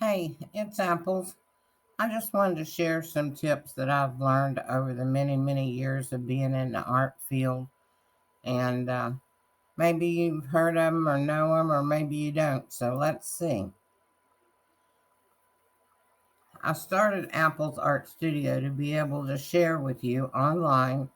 Hey, it's Apples. I just wanted to share some tips that I've learned over the many, many years of being in the art field. And maybe you've heard of them or know them, or maybe you don't. So let's see. I started Apple's Art Studio to be able to share with you online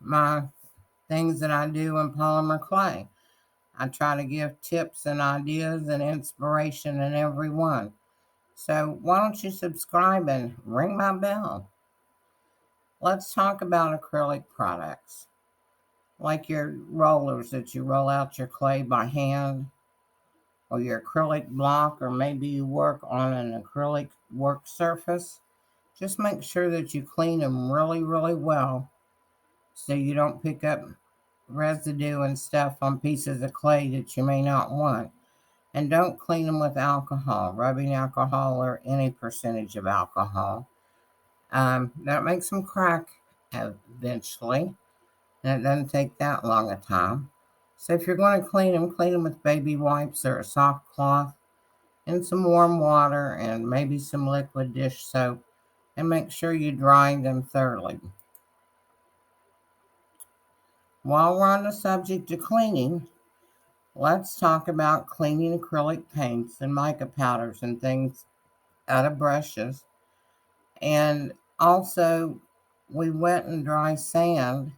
my things that I do in polymer clay. I try to give tips and ideas and inspiration in every one. So why don't you subscribe and ring my bell? Let's talk about acrylic products, like your rollers that you roll out your clay by hand, or your acrylic block, or maybe you work on an acrylic work surface. Just make sure that you clean them really, really well so you don't pick up residue and stuff on pieces of clay that you may not want. And don't clean them with alcohol, rubbing alcohol, or any percentage of alcohol. That makes them crack eventually, and it doesn't take that long a time. So if you're going to clean them with baby wipes or a soft cloth and some warm water and maybe some liquid dish soap, and make sure you dry them thoroughly. While we're on the subject of cleaning, let's talk about cleaning acrylic paints and mica powders and things out of brushes. And also, we wet and dry sand,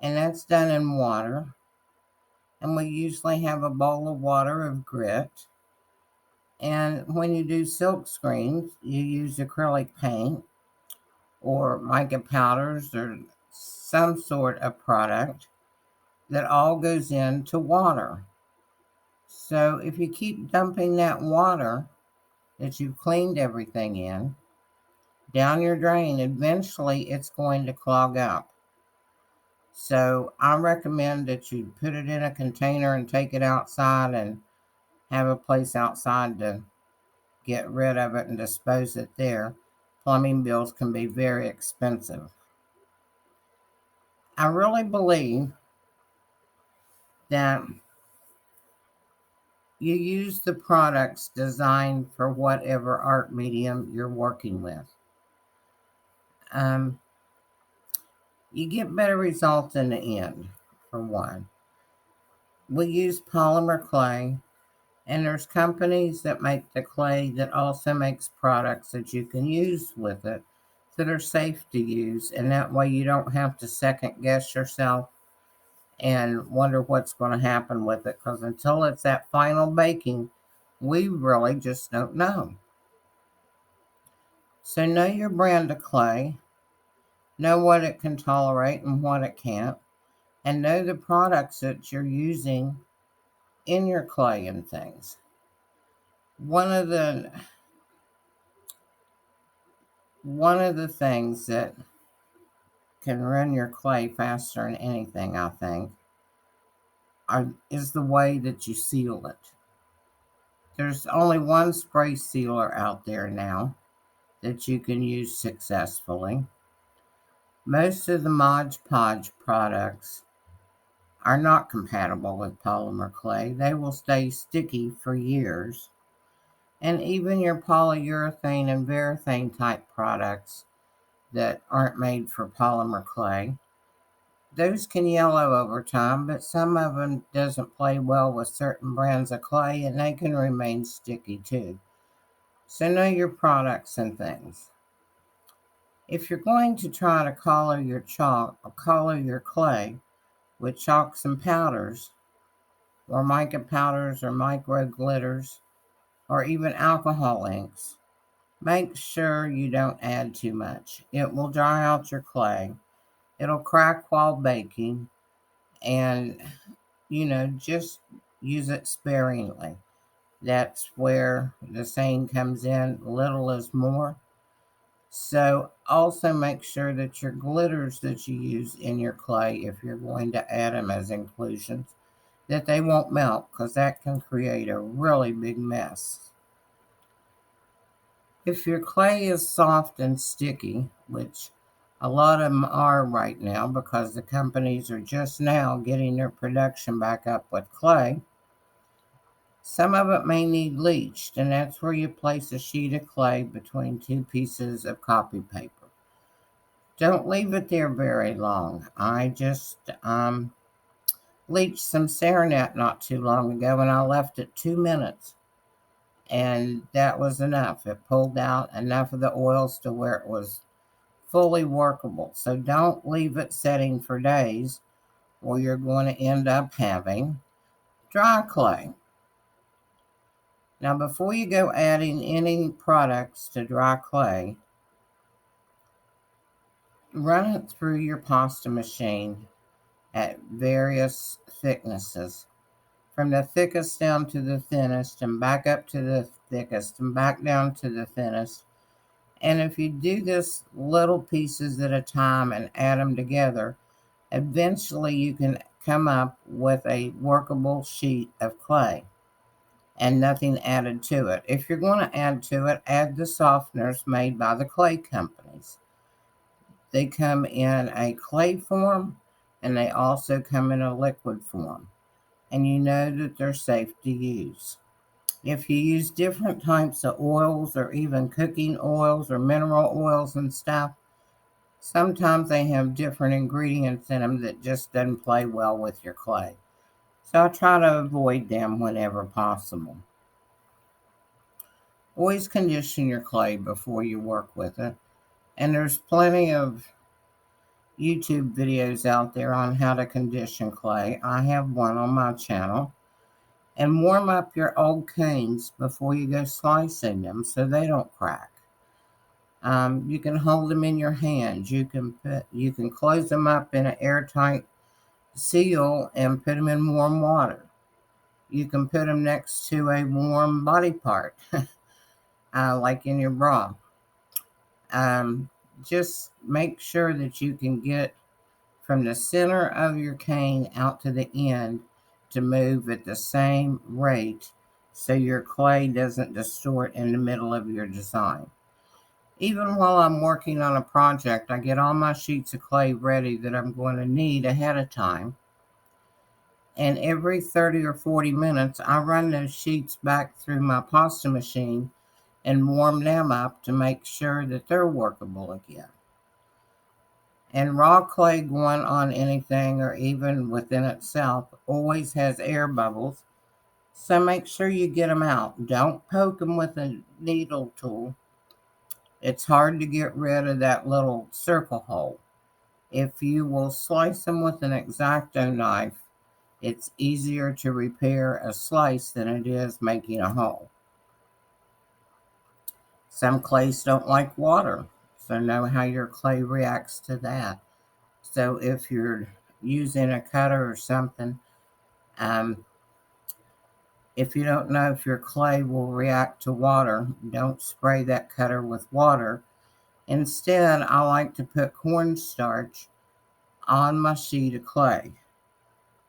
and that's done in water. And we usually have a bowl of water of grit. And when you do silk screens, you use acrylic paint or mica powders or some sort of product that all goes into water. So if you keep dumping that water that you've cleaned everything in down your drain, eventually it's going to clog up. So I recommend that you put it in a container and take it outside and have a place outside to get rid of it and dispose it there. Plumbing bills can be very expensive. I really believe that you use the products designed for whatever art medium you're working with. Um, you get better results in the end, for one. We use polymer clay, and there's companies that make the clay that also makes products that you can use with it that are safe to use, and that way you don't have to second guess yourself and wonder what's going to happen with it, because until it's that final baking, we really just don't know. So know your brand of clay, know what it can tolerate and what it can't, and know the products that you're using in your clay and things. One of the one of the things that can run your clay faster than anything, I think, is the way that you seal it. There's only one spray sealer out there now that you can use successfully. Most of the Mod Podge products are not compatible with polymer clay. They will stay sticky for years. And even your polyurethane and varathane type products that aren't made for polymer clay, those can yellow over time, but some of them doesn't play well with certain brands of clay, and they can remain sticky too. So know your products and things. If you're going to try to color your chalk or color your clay with chalks and powders, or mica powders or micro glitters, or even alcohol inks, make sure you don't add too much. It will dry out your clay. It'll crack while baking, and just use it sparingly. That's where the saying comes in, little is more. So also make sure that your glitters that you use in your clay, if you're going to add them as inclusions, that they won't melt, because that can create a really big mess. If your clay is soft and sticky, which a lot of them are right now because the companies are just now getting their production back up with clay, Some of it may need bleached, and that's where you place a sheet of clay between two pieces of copy paper. Don't leave it there very long. I just bleached some Ceranet not too long ago, and I left it 2 minutes, and that was enough. It pulled out enough of the oils to where it was fully workable. So don't leave it setting for days, or you're going to end up having dry clay. Now, before you go adding any products to dry clay, run it through your pasta machine at various thicknesses, from the thickest down to the thinnest, and back up to the thickest, and back down to the thinnest. And if you do this little pieces at a time and add them together, eventually you can come up with a workable sheet of clay and nothing added to it. If you're going to add to it, add the softeners made by the clay companies. They come in a clay form, and they also come in a liquid form, and you know that they're safe to use. If you use different types of oils, or even cooking oils or mineral oils and stuff, sometimes they have different ingredients in them that just doesn't play well with your clay. So I try to avoid them whenever possible. Always condition your clay before you work with it. And there's plenty of YouTube videos out there on how to condition clay. I have one on my channel. And warm up your old canes before you go slicing them so they don't crack. You can hold them in your hands. You can close them up in an airtight seal and put them in warm water. You can put them next to a warm body part, like in your bra. Just make sure that you can get from the center of your cane out to the end to move at the same rate so your clay doesn't distort in the middle of your design. Even while I'm working on a project, I get all my sheets of clay ready that I'm going to need ahead of time. And every 30 or 40 minutes, I run those sheets back through my pasta machine and warm them up to make sure that they're workable again. And raw clay going on anything, or even within itself, always has air bubbles. So make sure you get them out. Don't poke them with a needle tool. It's hard to get rid of that little circle hole. If you will slice them with an X-Acto knife, it's easier to repair a slice than it is making a hole. Some clays don't like water, so know how your clay reacts to that. So if you're using a cutter or something, if you don't know if your clay will react to water, don't spray that cutter with water. Instead, I like to put cornstarch on my sheet of clay.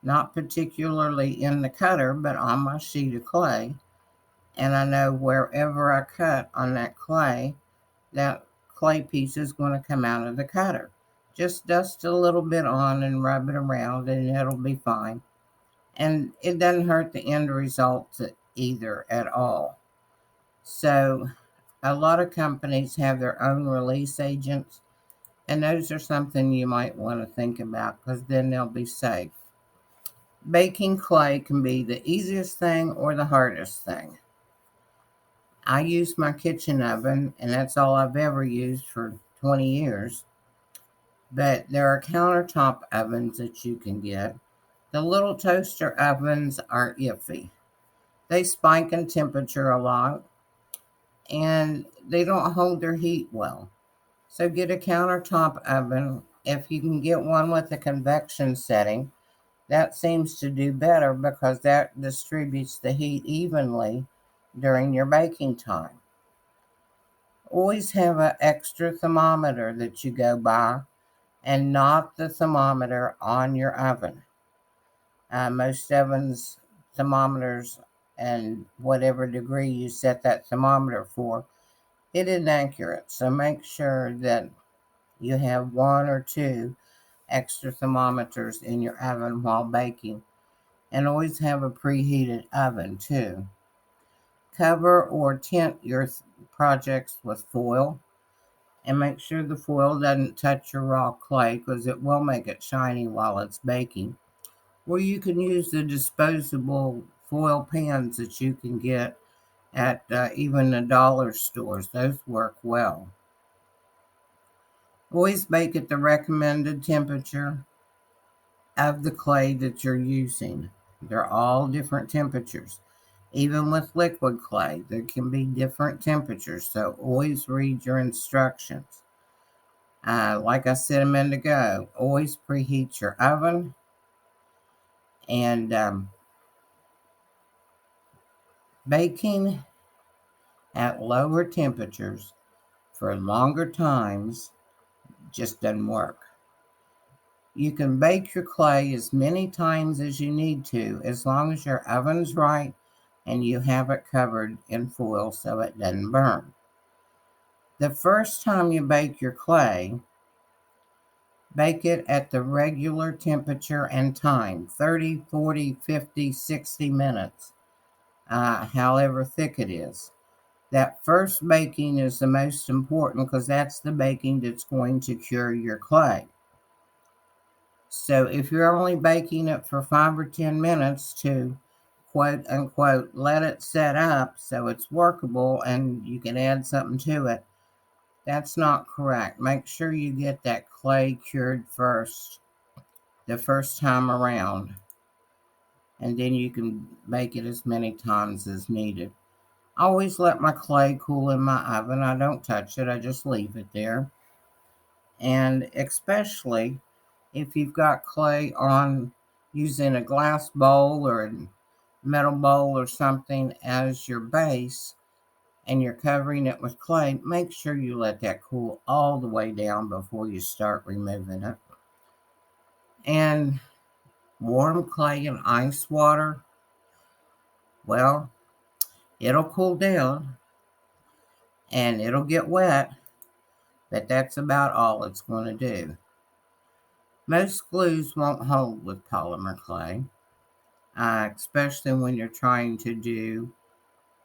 Not particularly in the cutter, but on my sheet of clay. And I know wherever I cut on that clay piece is going to come out of the cutter. Just dust a little bit on and rub it around, and it'll be fine. And it doesn't hurt the end result either at all. So a lot of companies have their own release agents, and those are something you might want to think about, because then they'll be safe. Baking clay can be the easiest thing or the hardest thing. I use my kitchen oven, and that's all I've ever used for 20 years. But there are countertop ovens that you can get. The little toaster ovens are iffy. They spike in temperature a lot, and they don't hold their heat well. So get a countertop oven. If you can get one with a convection setting, that seems to do better because that distributes the heat evenly during your baking time. Always have an extra thermometer that you go by, and not the thermometer on your oven. Most ovens, thermometers, and whatever degree you set that thermometer for, it isn't accurate. So make sure that you have one or two extra thermometers in your oven while baking. And always have a preheated oven too. Cover or tint your projects with foil, and make sure the foil doesn't touch your raw clay because it will make it shiny while it's baking. Or you can use the disposable foil pans that you can get at even the dollar stores. Those work well. Always bake at the recommended temperature of the clay that you're using. They're all different temperatures. Even with liquid clay, there can be different temperatures, so always read your instructions. Like I said a minute ago, always preheat your oven, and baking at lower temperatures for longer times just doesn't work. You can bake your clay as many times as you need to, as long as your oven's right and you have it covered in foil so it doesn't burn. The first time you bake your clay, bake it at the regular temperature and time, 30, 40, 50, 60 minutes, however thick it is. That first baking is the most important because that's the baking that's going to cure your clay. So if you're only baking it for 5 or 10 minutes to quote unquote let it set up so it's workable and you can add something to it, that's not correct. Make sure you get that clay cured first, the first time around, and then you can bake it as many times as needed. I always let my clay cool in my oven. I don't touch it, I just leave it there. And especially if you've got clay on using a glass bowl or a metal bowl or something as your base and you're covering it with clay, make sure you let that cool all the way down before you start removing it. And warm clay and ice water, well, it'll cool down and it'll get wet, but that's about all it's going to do. Most glues won't hold with polymer clay, especially when you're trying to do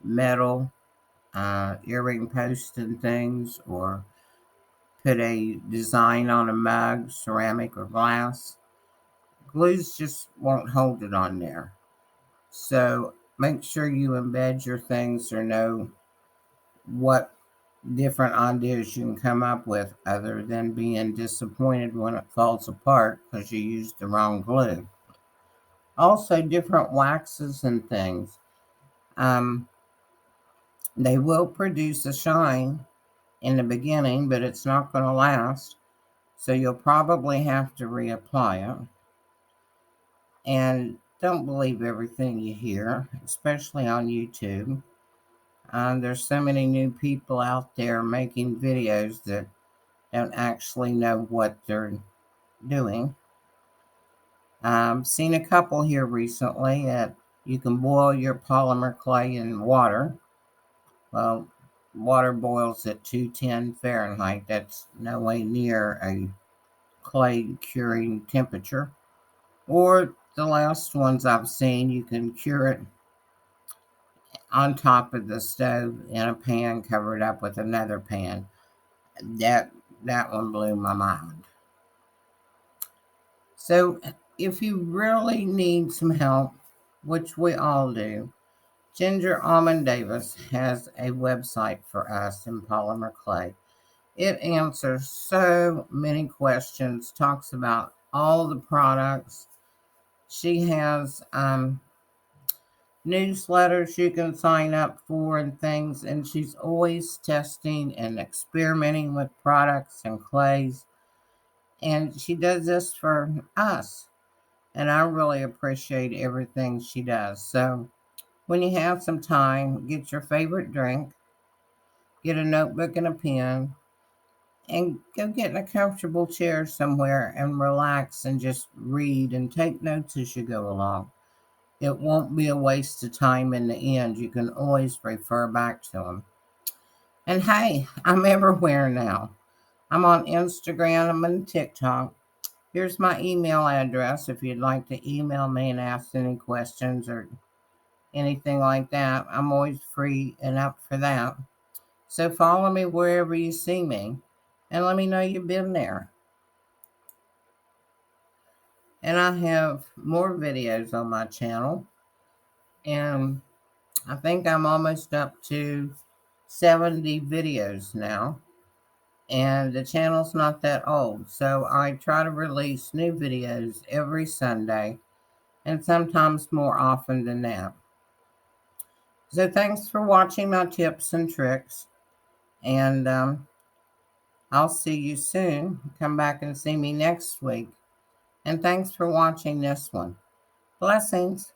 metal earring posts and things, or put a design on a mug, ceramic or glass. Glues just won't hold it on there. So make sure you embed your things or know what different ideas you can come up with other than being disappointed when it falls apart because you used the wrong glue. Also, different waxes and things. Um, they will produce a shine in the beginning, but it's not going to last. So you'll probably have to reapply it. And don't believe everything you hear, especially on YouTube. There's so many new people out there making videos that don't actually know what they're doing. Seen a couple here recently that you can boil your polymer clay in water. Well, water boils at 210 Fahrenheit. That's no way near a clay curing temperature. Or the last ones I've seen, you can cure it on top of the stove in a pan covered up with another pan. That that one blew my mind. So if you really need some help, which we all do, Ginger Almond Davis has a website for us in polymer clay. It answers so many questions, talks about all the products. She has newsletters you can sign up for and things, and she's always testing and experimenting with products and clays. And she does this for us, and I really appreciate everything she does. So when you have some time, get your favorite drink, get a notebook and a pen, and go get in a comfortable chair somewhere and relax and just read and take notes as you go along. It won't be a waste of time in the end. You can always refer back to them. And hey, I'm everywhere now. I'm on Instagram, I'm on TikTok. Here's my email address if you'd like to email me and ask any questions or anything like that. I'm always free and up for that. So follow me wherever you see me and let me know you've been there. And I have more videos on my channel, and I think I'm almost up to 70 videos now. And the channel's not that old, so I try to release new videos every Sunday and sometimes more often than that. So thanks for watching my tips and tricks, and I'll see you soon. Come back and see me next week. And thanks for watching this one. Blessings.